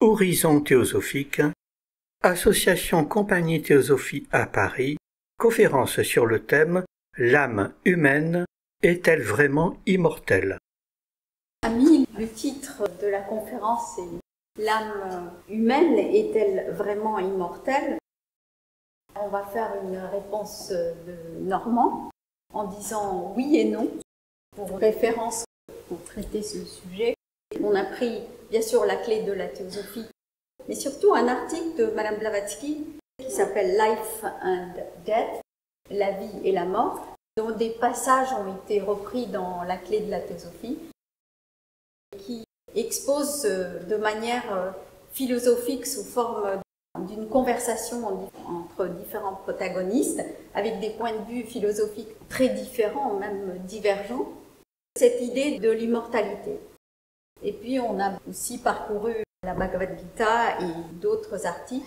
Horizon théosophique, Association Compagnie Théosophie à Paris, conférence sur le thème « L'âme humaine est-elle vraiment immortelle ?» Amis, le titre de la conférence est « L'âme humaine est-elle vraiment immortelle ?» On va faire une réponse de Normand en disant oui et non. Pour référence, pour traiter ce sujet, on a pris bien sûr la clé de la théosophie, mais surtout un article de Madame Blavatsky qui s'appelle Life and Death, la vie et la mort, dont des passages ont été repris dans la clé de la théosophie, qui expose de manière philosophique sous forme d'une conversation entre différents protagonistes, avec des points de vue philosophiques très différents, même divergents, cette idée de l'immortalité. Et puis on a aussi parcouru la Bhagavad Gita et d'autres articles.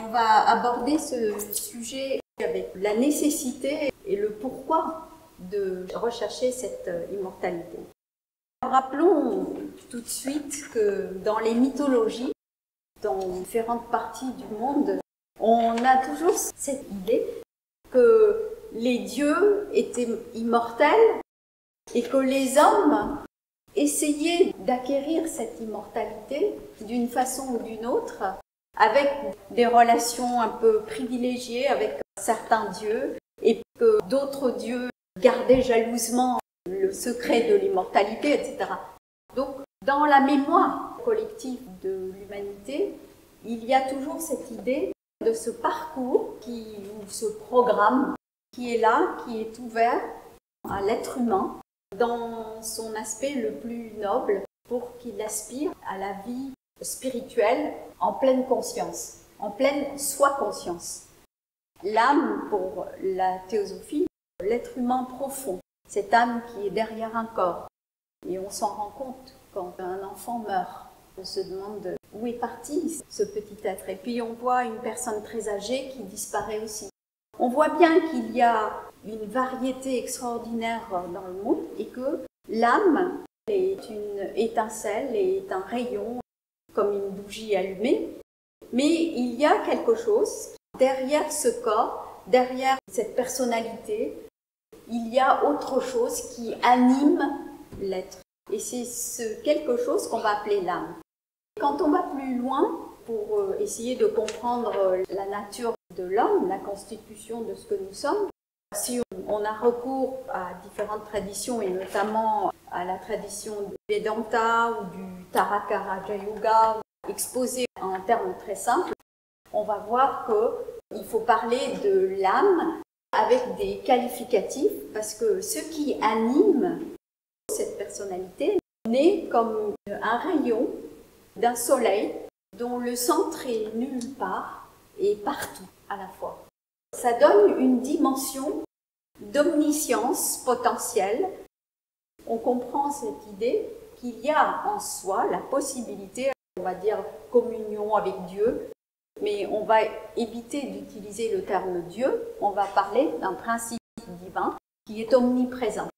On va aborder ce sujet avec la nécessité et le pourquoi de rechercher cette immortalité. Rappelons tout de suite que dans les mythologies, dans différentes parties du monde, on a toujours cette idée que les dieux étaient immortels et que les hommes essayaient d'acquérir cette immortalité d'une façon ou d'une autre avec des relations un peu privilégiées avec certains dieux et que d'autres dieux gardaient jalousement le secret de l'immortalité, etc. Donc, dans la mémoire collective de l'humanité, il y a toujours cette idée de ce parcours ou ce programme qui est là, qui est ouvert à l'être humain dans son aspect le plus noble pour qu'il aspire à la vie spirituelle en pleine conscience, en pleine soi-conscience. L'âme, pour la théosophie, l'être humain profond, cette âme qui est derrière un corps. Et on s'en rend compte quand un enfant meurt. On se demande où est parti ce petit être. Et puis on voit une personne très âgée qui disparaît aussi. On voit bien qu'il y a une variété extraordinaire dans le monde et que l'âme est une étincelle, est un rayon, comme une bougie allumée. Mais il y a quelque chose derrière ce corps, derrière cette personnalité. Il y a autre chose qui anime l'être. Et c'est ce quelque chose qu'on va appeler l'âme. Quand on va plus loin, pour essayer de comprendre la nature de l'homme, la constitution de ce que nous sommes, si on a recours à différentes traditions, et notamment à la tradition du Vedanta ou du Taraka Raja Yoga, exposée en termes très simples, on va voir qu'il faut parler de l'âme avec des qualificatifs, parce que ce qui anime cette personnalité naît comme un rayon d'un soleil dont le centre est nulle part et partout à la fois. Ça donne une dimension d'omniscience potentielle. On comprend cette idée qu'il y a en soi la possibilité, on va dire, communion avec Dieu, mais on va éviter d'utiliser le terme Dieu, on va parler d'un principe divin qui est omniprésent.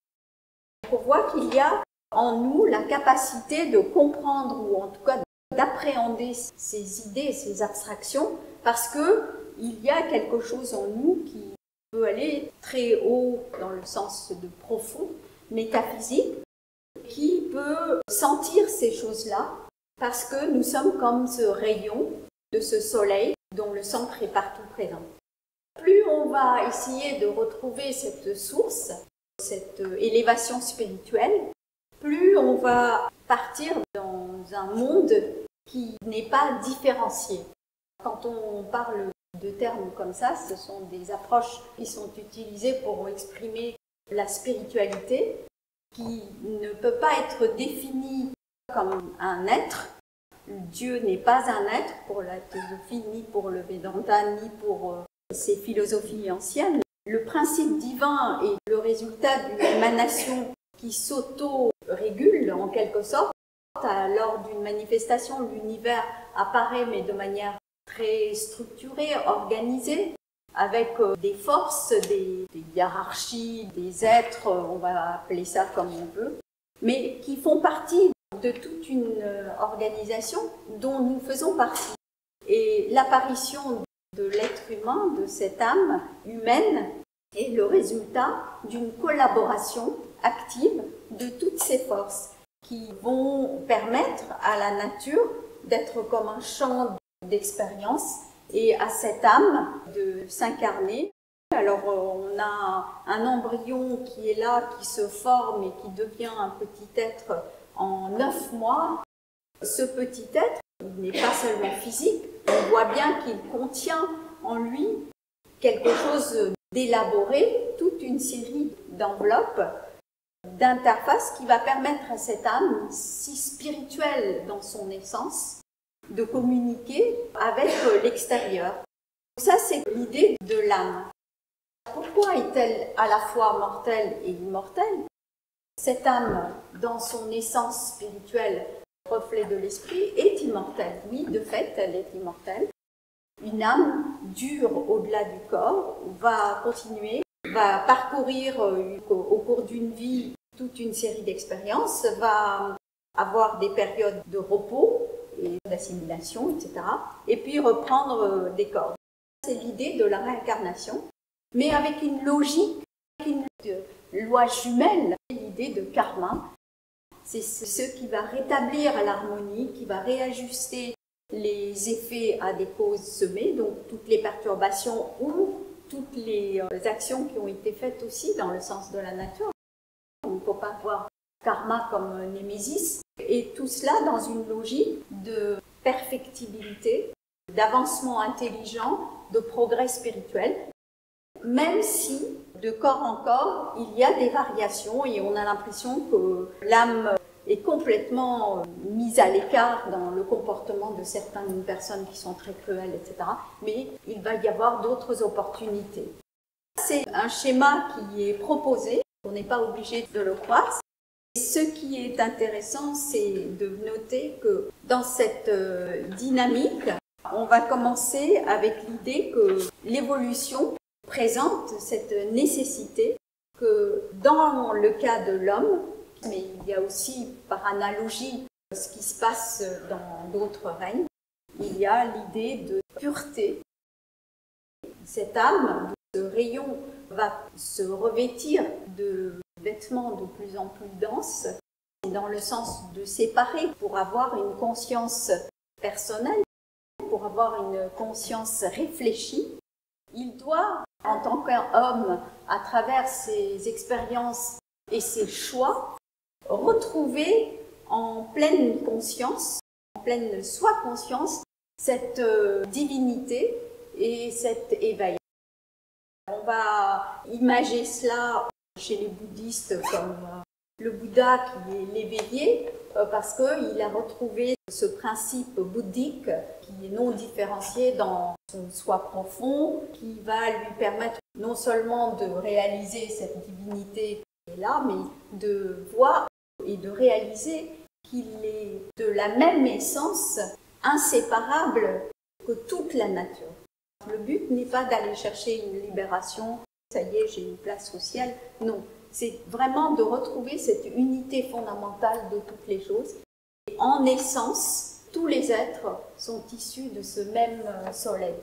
On voit qu'il y a en nous la capacité de comprendre, ou en tout cas d'appréhender ces idées, ces abstractions, parce qu'il y a quelque chose en nous qui peut aller très haut dans le sens de profond, métaphysique, qui peut sentir ces choses-là, parce que nous sommes comme ce rayon de ce soleil dont le centre est partout présent. Plus on va essayer de retrouver cette source, cette élévation spirituelle, plus on va partir dans un monde qui n'est pas différencié. Quand on parle de termes comme ça, ce sont des approches qui sont utilisées pour exprimer la spiritualité, qui ne peut pas être définie comme un être. Dieu n'est pas un être pour la théosophie, ni pour le Vedanta, ni pour ces philosophies anciennes. Le principe divin est le résultat d'une émanation qui s'auto-régule en quelque sorte. Lors d'une manifestation, l'univers apparaît mais de manière très structurée, organisée, avec des forces, des hiérarchies, des êtres, on va appeler ça comme on veut, mais qui font partie de toute une organisation dont nous faisons partie. Et l'apparition de l'être humain, de cette âme humaine, est le résultat d'une collaboration active de toutes ces forces qui vont permettre à la nature d'être comme un champ d'expérience et à cette âme de s'incarner. Alors on a un embryon qui est là, qui se forme et qui devient un petit être en 9 mois. Ce petit être, il n'est pas seulement physique, on voit bien qu'il contient en lui quelque chose d'élaboré, toute une série d'enveloppes, d'interfaces qui va permettre à cette âme, si spirituelle dans son essence, de communiquer avec l'extérieur. Ça, c'est l'idée de l'âme. Pourquoi est-elle à la fois mortelle et immortelle? Cette âme, dans son essence spirituelle, reflet de l'esprit, est immortelle. Oui, de fait, elle est immortelle. Une âme dure au-delà du corps, va continuer, va parcourir au cours d'une vie toute une série d'expériences, va avoir des périodes de repos et d'assimilation, etc. Et puis reprendre des corps. C'est l'idée de la réincarnation, mais avec une logique, une loi jumelle, l'idée de karma. C'est ce qui va rétablir l'harmonie, qui va réajuster les effets à des causes semées, donc toutes les perturbations ou toutes les actions qui ont été faites aussi dans le sens de la nature. On ne peut pas voir karma comme némésis. Et tout cela dans une logique de perfectibilité, d'avancement intelligent, de progrès spirituel, même si de corps en corps, il y a des variations et on a l'impression que l'âme est complètement mise à l'écart dans le comportement de certaines personnes qui sont très cruelles, etc. Mais il va y avoir d'autres opportunités. C'est un schéma qui est proposé, on n'est pas obligé de le croire. Ce qui est intéressant, c'est de noter que dans cette dynamique, on va commencer avec l'idée que l'évolution présente cette nécessité que dans le cas de l'homme, mais il y a aussi par analogie ce qui se passe dans d'autres règnes, il y a l'idée de pureté. Cette âme, ce rayon, va se revêtir de vêtements de plus en plus denses, dans le sens de séparer pour avoir une conscience personnelle, pour avoir une conscience réfléchie. Il doit, en tant qu'homme, à travers ses expériences et ses choix, retrouver en pleine conscience, en pleine soi-conscience, cette divinité et cet éveil. On va imager cela chez les bouddhistes comme le Bouddha qui est l'éveillé, parce qu'il a retrouvé ce principe bouddhique qui est non différencié dans son soi profond, qui va lui permettre non seulement de réaliser cette divinité qui est là, mais de voir et de réaliser qu'il est de la même essence, inséparable que toute la nature. Le but n'est pas d'aller chercher une libération, ça y est, j'ai une place au ciel. Non, c'est vraiment de retrouver cette unité fondamentale de toutes les choses. Et en essence, tous les êtres sont issus de ce même soleil,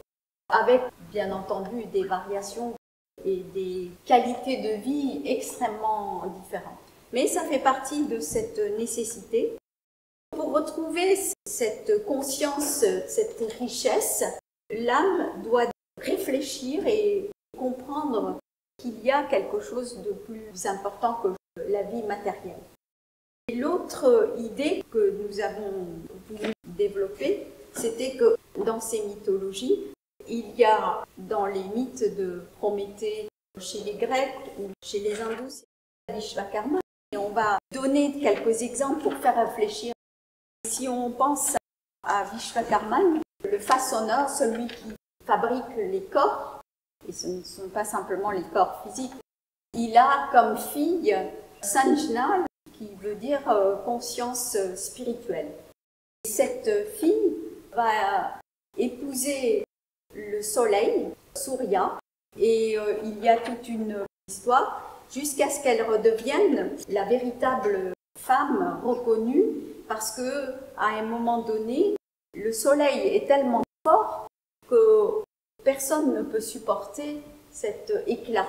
avec bien entendu des variations et des qualités de vie extrêmement différentes. Mais ça fait partie de cette nécessité. Pour retrouver cette conscience, cette richesse, l'âme doit réfléchir et comprendre qu'il y a quelque chose de plus important que la vie matérielle. Et l'autre idée que nous avons voulu développer, c'était que dans ces mythologies, il y a dans les mythes de Prométhée, chez les Grecs ou chez les Hindous, c'est Vishvakarma. Et on va donner quelques exemples pour faire réfléchir. Si on pense à Vishvakarman, le façonneur, celui qui fabrique les corps, et ce ne sont pas simplement les corps physiques, il a comme fille Sanjna, qui veut dire conscience spirituelle. Et cette fille va épouser le soleil, Surya, et il y a toute une histoire jusqu'à ce qu'elle redevienne la véritable femme reconnue parce que à un moment donné, le soleil est tellement fort que personne ne peut supporter cet éclat.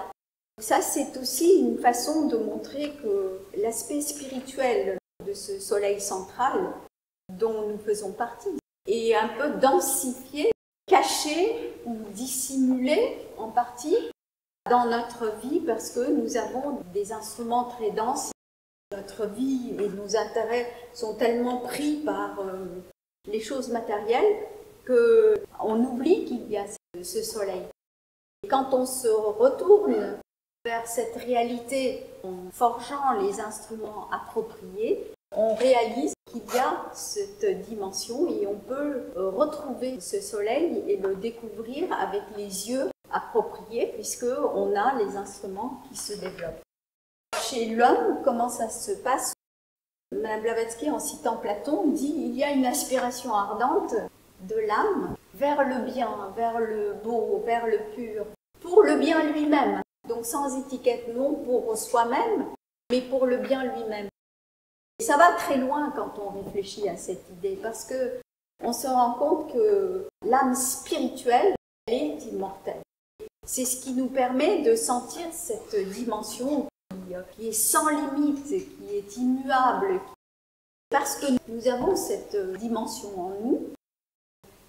Ça, c'est aussi une façon de montrer que l'aspect spirituel de ce soleil central, dont nous faisons partie, est un peu densifié, caché ou dissimulé en partie dans notre vie parce que nous avons des instruments très denses. Notre vie et nos intérêts sont tellement pris par les choses matérielles qu'on oublie qu'il y a ce soleil. Et quand on se retourne vers cette réalité en forgeant les instruments appropriés, on réalise qu'il y a cette dimension et on peut retrouver ce soleil et le découvrir avec les yeux appropriés puisqu'on a les instruments qui se développent. Chez l'homme, comment ça se passe? Madame Blavatsky, en citant Platon, dit il y a une aspiration ardente de l'âme vers le bien, vers le beau, vers le pur, pour le bien lui-même. Donc sans étiquette, non pour soi-même, mais pour le bien lui-même. Et ça va très loin quand on réfléchit à cette idée, parce que on se rend compte que l'âme spirituelle, elle est immortelle. C'est ce qui nous permet de sentir cette dimension qui est sans limite, qui est immuable. Parce que nous avons cette dimension en nous,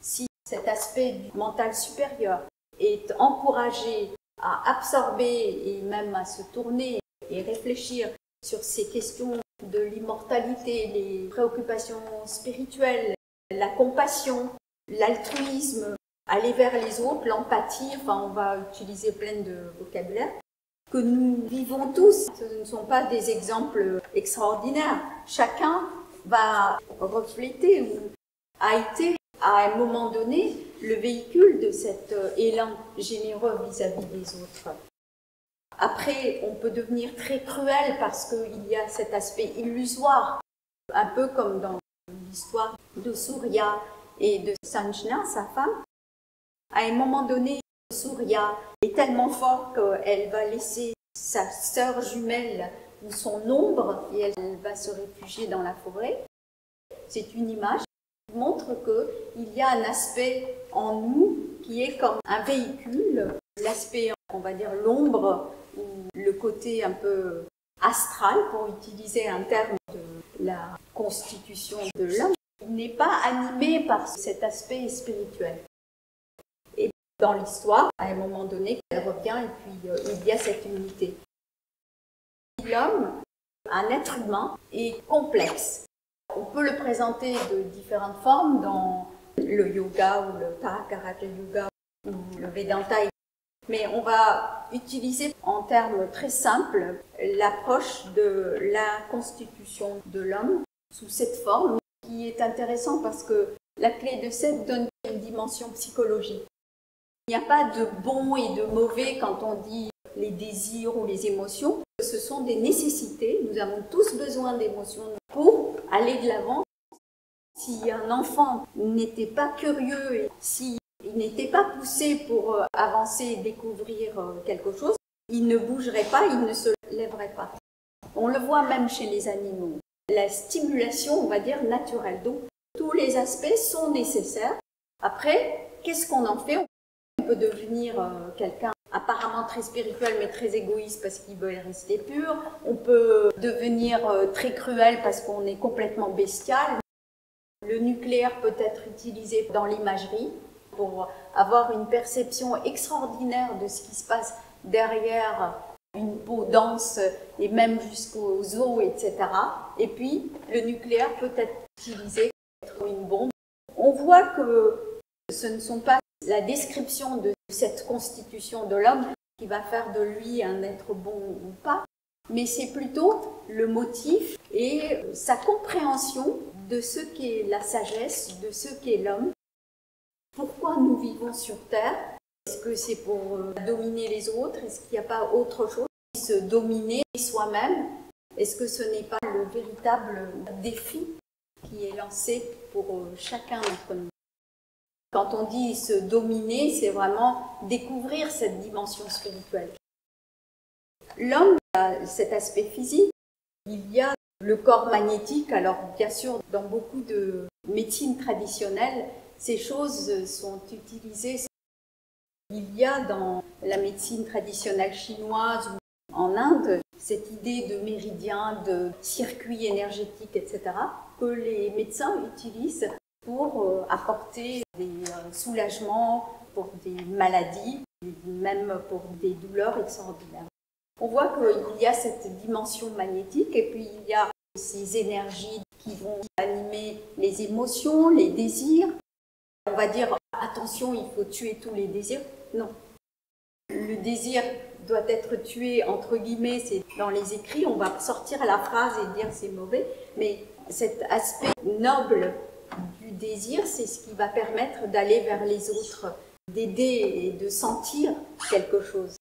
si cet aspect du mental supérieur est encouragé à absorber et même à se tourner et réfléchir sur ces questions de l'immortalité, les préoccupations spirituelles, la compassion, l'altruisme, aller vers les autres, l'empathie, enfin on va utiliser plein de vocabulaire, que nous vivons tous. Ce ne sont pas des exemples extraordinaires. Chacun va refléter ou a été à un moment donné le véhicule de cet élan généreux vis-à-vis des autres. Après, on peut devenir très cruel parce qu'il y a cet aspect illusoire, un peu comme dans l'histoire de Surya et de Sanjna, sa femme. À un moment donné, Surya est tellement fort qu'elle va laisser sa sœur jumelle ou son ombre et elle va se réfugier dans la forêt. C'est une image qui montre qu'il y a un aspect en nous qui est comme un véhicule, l'aspect, on va dire, l'ombre ou le côté un peu astral, pour utiliser un terme de la constitution de l'homme, n'est pas animé par cet aspect spirituel. Et dans l'histoire, à un moment donné, elle revient et puis il y a cette unité. L'homme, un être humain, est complexe. On peut le présenter de différentes formes dans le yoga ou le Tahakaraja Yoga ou le Vedanta. Mais on va utiliser en termes très simples l'approche de la constitution de l'homme sous cette forme qui est intéressant parce que la clé de 7 donne une dimension psychologique. Il n'y a pas de bon et de mauvais quand on dit les désirs ou les émotions. Ce sont des nécessités. Nous avons tous besoin d'émotions pour aller de l'avant. Si un enfant n'était pas curieux et s'il n'était pas poussé pour avancer et découvrir quelque chose, il ne bougerait pas, il ne se lèverait pas. On le voit même chez les animaux. La stimulation, on va dire, naturelle. Donc, tous les aspects sont nécessaires. Après, qu'est-ce qu'on en fait? On peut devenir quelqu'un apparemment très spirituel mais très égoïste parce qu'il veut rester pur. On peut devenir très cruel parce qu'on est complètement bestial. Le nucléaire peut être utilisé dans l'imagerie pour avoir une perception extraordinaire de ce qui se passe derrière une peau dense et même jusqu'aux os, etc. Et puis, le nucléaire peut être utilisé comme une bombe. On voit que ce ne sont pas la description de cette constitution de l'homme qui va faire de lui un être bon ou pas, mais c'est plutôt le motif et sa compréhension de ce qu'est la sagesse, de ce qu'est l'homme. Pourquoi nous vivons sur Terre? Est-ce que c'est pour dominer les autres? Est-ce qu'il n'y a pas autre chose? Se dominer soi-même? Est-ce que ce n'est pas le véritable défi qui est lancé pour chacun d'entre nous? Quand on dit se dominer, c'est vraiment découvrir cette dimension spirituelle. L'homme a cet aspect physique. Il y a le corps magnétique. Alors bien sûr, dans beaucoup de médecines traditionnelles, ces choses sont utilisées. Il y a dans la médecine traditionnelle chinoise ou en Inde cette idée de méridien, de circuit énergétique, etc., que les médecins utilisent pour apporter des soulagements pour des maladies, même pour des douleurs extraordinaires. On voit qu'il y a cette dimension magnétique et puis il y a ces énergies qui vont animer les émotions, les désirs. On va dire, attention, il faut tuer tous les désirs. Non. Le désir doit être tué, entre guillemets, c'est dans les écrits, on va sortir la phrase et dire c'est mauvais, mais cet aspect noble du désir, c'est ce qui va permettre d'aller vers les autres, d'aider et de sentir quelque chose.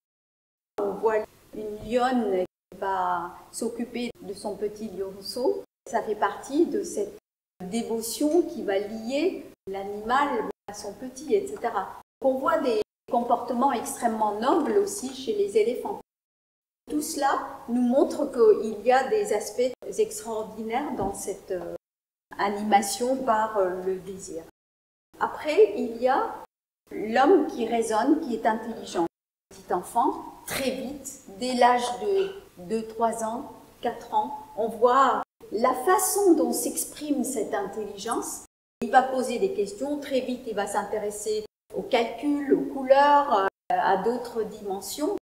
On voit une lionne qui va s'occuper de son petit lionceau, ça fait partie de cette dévotion qui va lier l'animal à son petit, etc. On voit des comportements extrêmement nobles aussi chez les éléphants. Tout cela nous montre qu'il y a des aspects extraordinaires dans cette animation par le désir. Après, il y a l'homme qui raisonne, qui est intelligent. Petit enfant, très vite, dès l'âge de 2-3 ans, 4 ans, on voit la façon dont s'exprime cette intelligence. Il va poser des questions, très vite il va s'intéresser aux calculs, aux couleurs, à d'autres dimensions.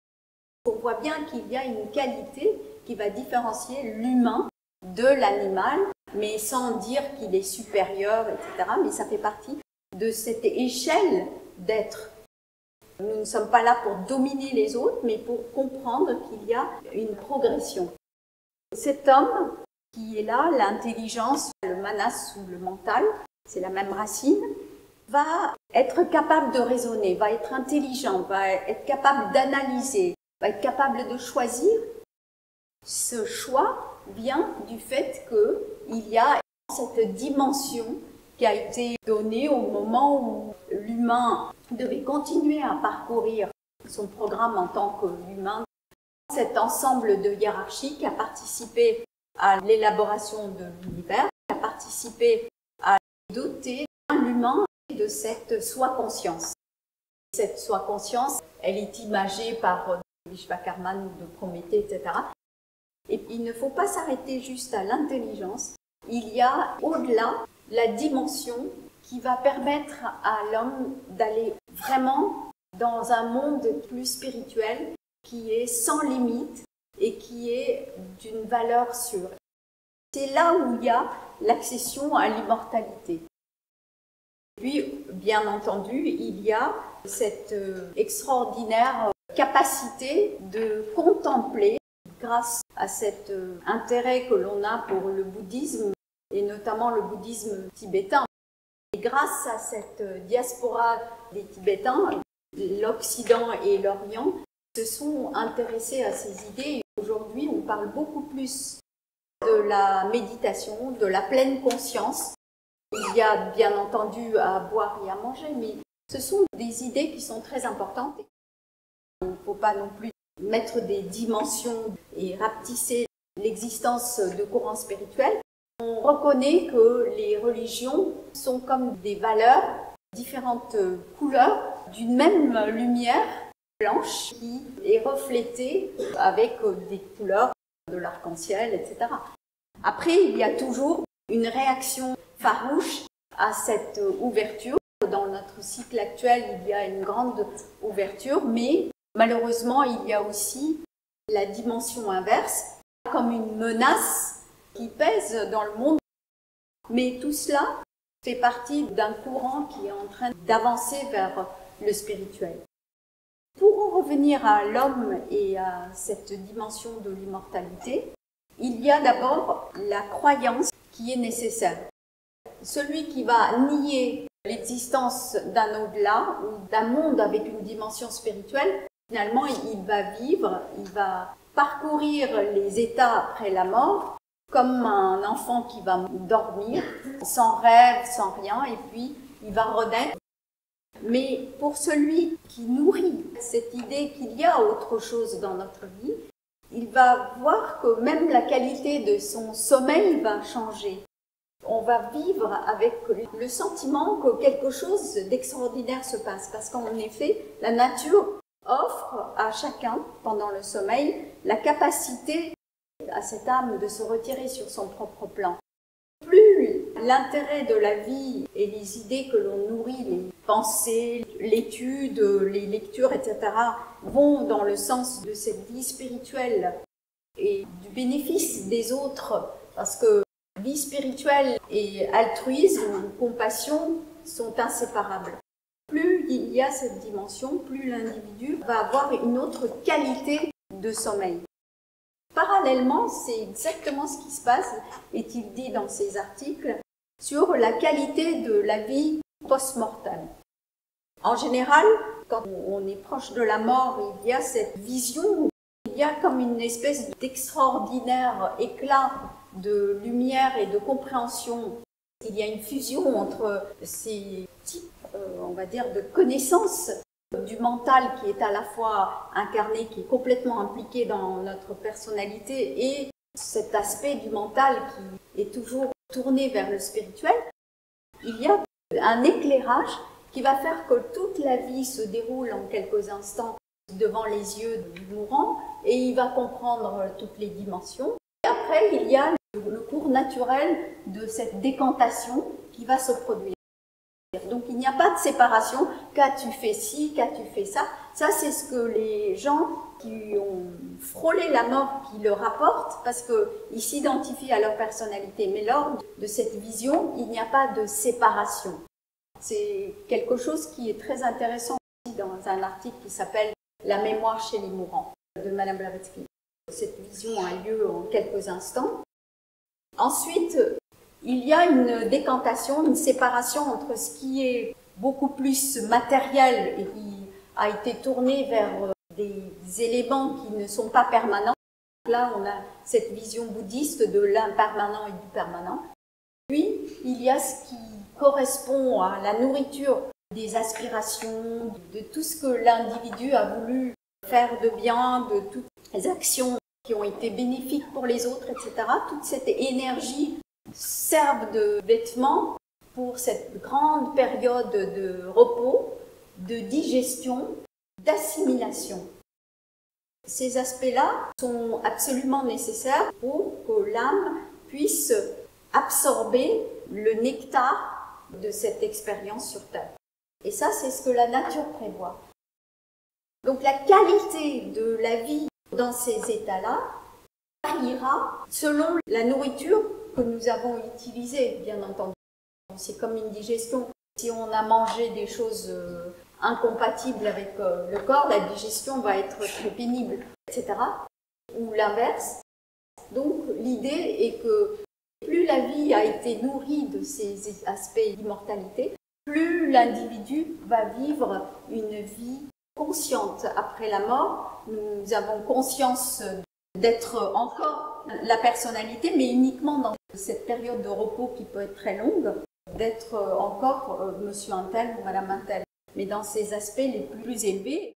On voit bien qu'il y a une qualité qui va différencier l'humain de l'animal, mais sans dire qu'il est supérieur, etc. Mais ça fait partie de cette échelle d'être. Nous ne sommes pas là pour dominer les autres, mais pour comprendre qu'il y a une progression. Cet homme qui est là, l'intelligence, le manas ou le mental, c'est la même racine, va être capable de raisonner, va être intelligent, va être capable d'analyser, va être capable de choisir. Ce choix vient du fait qu'il y a cette dimension qui a été donnée au moment où l'humain devait continuer à parcourir son programme en tant qu'humain. Cet ensemble de hiérarchies qui a participé à l'élaboration de l'univers, qui a participé à doter l'humain de cette soi-conscience. Cette soi-conscience, elle est imagée par Vishvakarman ou de Prométhée, etc. Et il ne faut pas s'arrêter juste à l'intelligence. Il y a au-delà la dimension qui va permettre à l'homme d'aller vraiment dans un monde plus spirituel qui est sans limite et qui est d'une valeur sûre. C'est là où il y a l'accession à l'immortalité. Puis, bien entendu, il y a cette extraordinaire capacité de contempler, grâce à cet intérêt que l'on a pour le bouddhisme, et notamment le bouddhisme tibétain. Et grâce à cette diaspora des Tibétains, l'Occident et l'Orient se sont intéressés à ces idées. Aujourd'hui, on parle beaucoup plus de la méditation, de la pleine conscience. Il y a bien entendu à boire et à manger, mais ce sont des idées qui sont très importantes. Il ne faut pas non plus mettre des dimensions et rapetisser l'existence de courants spirituels. On reconnaît que les religions sont comme des valeurs, différentes couleurs d'une même lumière blanche qui est reflétée avec des couleurs de l'arc-en-ciel, etc. Après, il y a toujours une réaction farouche à cette ouverture. Dans notre cycle actuel, il y a une grande ouverture, mais malheureusement, il y a aussi la dimension inverse, comme une menace qui pèse dans le monde. Mais tout cela fait partie d'un courant qui est en train d'avancer vers le spirituel. Pour en revenir à l'homme et à cette dimension de l'immortalité, il y a d'abord la croyance qui est nécessaire. Celui qui va nier l'existence d'un au-delà ou d'un monde avec une dimension spirituelle, finalement, il va vivre, il va parcourir les états après la mort, comme un enfant qui va dormir, sans rêve, sans rien, et puis il va renaître. Mais pour celui qui nourrit cette idée qu'il y a autre chose dans notre vie, il va voir que même la qualité de son sommeil va changer. On va vivre avec le sentiment que quelque chose d'extraordinaire se passe, parce qu'en effet, la nature offre à chacun, pendant le sommeil, la capacité à cette âme de se retirer sur son propre plan. Plus l'intérêt de la vie et les idées que l'on nourrit, les pensées, l'étude, les lectures, etc., vont dans le sens de cette vie spirituelle et du bénéfice des autres, parce que vie spirituelle et altruisme ou compassion sont inséparables. Plus il y a cette dimension, plus l'individu va avoir une autre qualité de sommeil. Parallèlement, c'est exactement ce qui se passe, est-il dit dans ces articles, sur la qualité de la vie post-mortem. En général, quand on est proche de la mort, il y a cette vision, il y a comme une espèce d'extraordinaire éclat de lumière et de compréhension. Il y a une fusion entre ces types, on va dire, de connaissances du mental qui est à la fois incarné, qui est complètement impliqué dans notre personnalité, et cet aspect du mental qui est toujours tourné vers le spirituel. Il y a un éclairage qui va faire que toute la vie se déroule en quelques instants devant les yeux du mourant, et il va comprendre toutes les dimensions. Et après, il y a le cours naturel de cette décantation qui va se produire. Donc il n'y a pas de séparation, qu'as-tu fait ci, qu'as-tu fait ça. Ça, c'est ce que les gens qui ont frôlé la mort qui le rapportent, parce qu'ils s'identifient à leur personnalité. Mais lors de cette vision, il n'y a pas de séparation. C'est quelque chose qui est très intéressant aussi dans un article qui s'appelle « La mémoire chez les mourants » de Madame Blavatsky. Cette vision a lieu en quelques instants. Ensuite, il y a une décantation, une séparation entre ce qui est beaucoup plus matériel et qui a été tourné vers des éléments qui ne sont pas permanents. Là, on a cette vision bouddhiste de l'impermanent et du permanent. Puis, il y a ce qui correspond à la nourriture des aspirations, de tout ce que l'individu a voulu faire de bien, de toutes les actions qui ont été bénéfiques pour les autres, etc. Toute cette énergie servent de vêtements pour cette grande période de repos, de digestion, d'assimilation. Ces aspects-là sont absolument nécessaires pour que l'âme puisse absorber le nectar de cette expérience sur Terre. Et ça, c'est ce que la nature prévoit. Donc la qualité de la vie dans ces états-là variera selon la nourriture que nous avons utilisée, bien entendu. C'est comme une digestion. Si on a mangé des choses incompatibles avec le corps, la digestion va être très pénible, etc. Ou l'inverse. Donc l'idée est que plus la vie a été nourrie de ces aspects d'immortalité, plus l'individu va vivre une vie consciente après la mort. Nous avons conscience d'être encore la personnalité, mais uniquement dans cette période de repos qui peut être très longue, d'être encore monsieur un tel ou madame un tel. Mais dans ces aspects les plus élevés,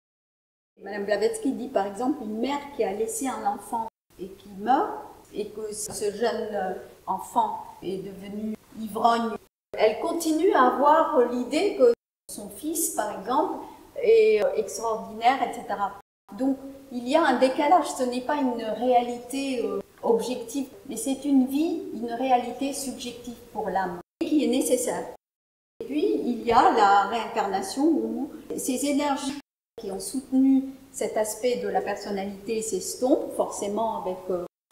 Madame Blavatsky dit par exemple une mère qui a laissé un enfant et qui meurt, et que ce jeune enfant est devenu ivrogne, elle continue à avoir l'idée que son fils, par exemple, est extraordinaire, etc. Donc, il y a un décalage, ce n'est pas une réalité objective, mais c'est une vie, une réalité subjective pour l'âme, qui est nécessaire. Et puis, il y a la réincarnation où ces énergies qui ont soutenu cet aspect de la personnalité s'estompent, forcément avec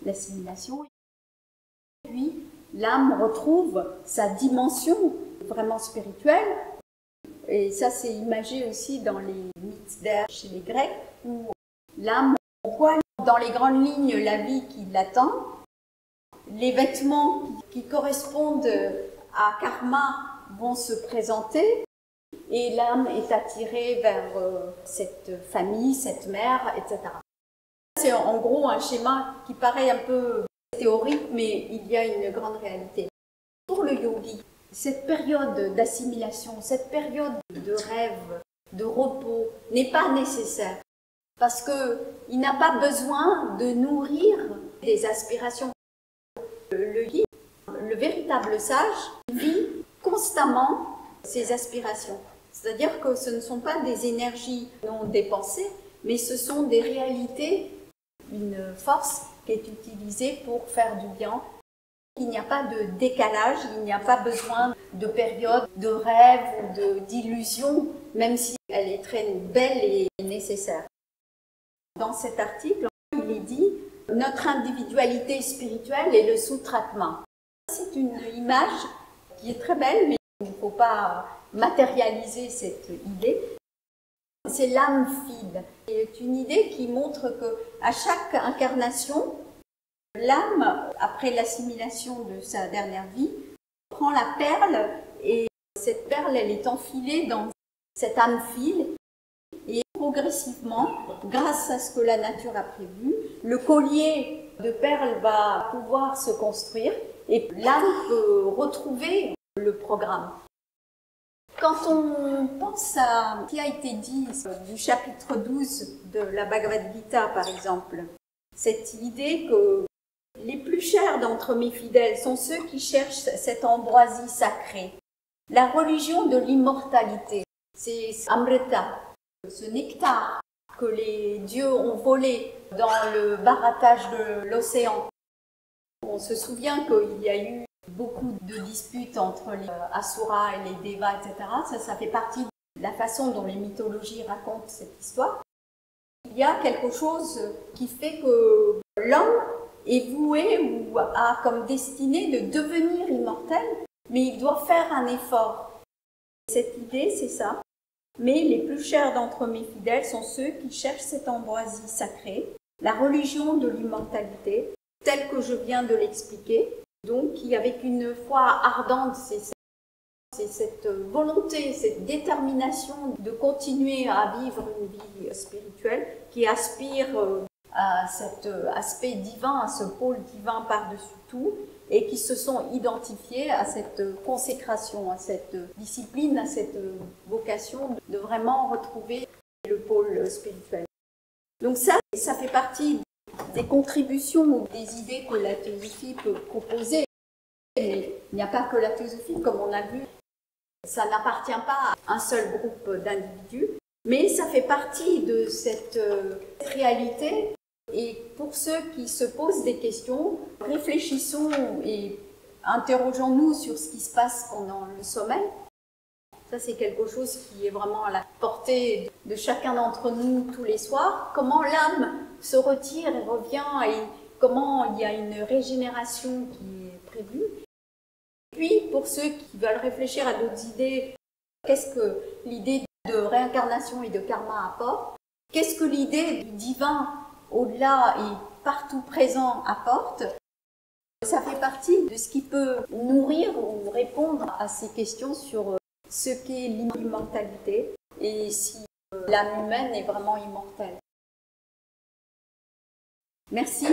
l'assimilation. Puis, l'âme retrouve sa dimension vraiment spirituelle. Et ça, c'est imagé aussi dans les mythes d'Air chez les Grecs, où l'âme voit dans les grandes lignes la vie qui l'attend, les vêtements qui correspondent à karma vont se présenter, et l'âme est attirée vers cette famille, cette mère, etc. C'est en gros un schéma qui paraît un peu théorique, mais il y a une grande réalité. Pour le yogi, cette période d'assimilation, cette période de rêve, de repos, n'est pas nécessaire. parce qu'il n'a pas besoin de nourrir des aspirations. Le guide, le véritable sage, vit constamment ses aspirations. C'est-à-dire que ce ne sont pas des énergies non dépensées, mais ce sont des réalités, une force qui est utilisée pour faire du bien. Il n'y a pas de décalage, il n'y a pas besoin de période de rêve ou d'illusion, même si elle est très belle et nécessaire. Dans cet article, il est dit « Notre individualité spirituelle est le Sutratma ». C'est une image qui est très belle, mais il ne faut pas matérialiser cette idée. C'est l'âme fide. C'est une idée qui montre qu'à chaque incarnation, l'âme, après l'assimilation de sa dernière vie, prend la perle et cette perle, elle est enfilée dans cette âme file et progressivement, grâce à ce que la nature a prévu, le collier de perles va pouvoir se construire et l'âme peut retrouver le programme. Quand on pense à ce qui a été dit du chapitre 12 de la Bhagavad Gita, par exemple, cette idée que les plus chers d'entre mes fidèles sont ceux qui cherchent cette ambroisie sacrée, la religion de l'immortalité, c'est Amrita, ce nectar que les dieux ont volé dans le barattage de l'océan. On se souvient qu'il y a eu beaucoup de disputes entre les Asuras et les Devas, etc. Ça fait partie de la façon dont les mythologies racontent cette histoire. Il y a quelque chose qui fait que l'homme est voué ou a comme destinée de devenir immortel, mais il doit faire un effort. Cette idée, c'est ça. Mais les plus chers d'entre mes fidèles sont ceux qui cherchent cette ambroisie sacrée, la religion de l'immortalité, telle que je viens de l'expliquer. Donc, avec une foi ardente, c'est cette volonté, cette détermination de continuer à vivre une vie spirituelle qui aspire à cet aspect divin, à ce pôle divin par-dessus tout, et qui se sont identifiés à cette consécration, à cette discipline, à cette vocation de vraiment retrouver le pôle spirituel. Donc ça fait partie des contributions ou des idées que la théosophie peut proposer. Mais il n'y a pas que la théosophie, comme on a vu, ça n'appartient pas à un seul groupe d'individus, mais ça fait partie de cette réalité. Et pour ceux qui se posent des questions, réfléchissons et interrogeons-nous sur ce qui se passe pendant le sommeil. Ça, c'est quelque chose qui est vraiment à la portée de chacun d'entre nous tous les soirs. Comment l'âme se retire et revient et comment il y a une régénération qui est prévue. Puis, pour ceux qui veulent réfléchir à d'autres idées, qu'est-ce que l'idée de réincarnation et de karma apporte? Qu'est-ce que l'idée du divin au-delà et partout présent apporte? Ça fait partie de ce qui peut nourrir ou répondre à ces questions sur ce qu'est l'immortalité et si l'âme humaine est vraiment immortelle. Merci.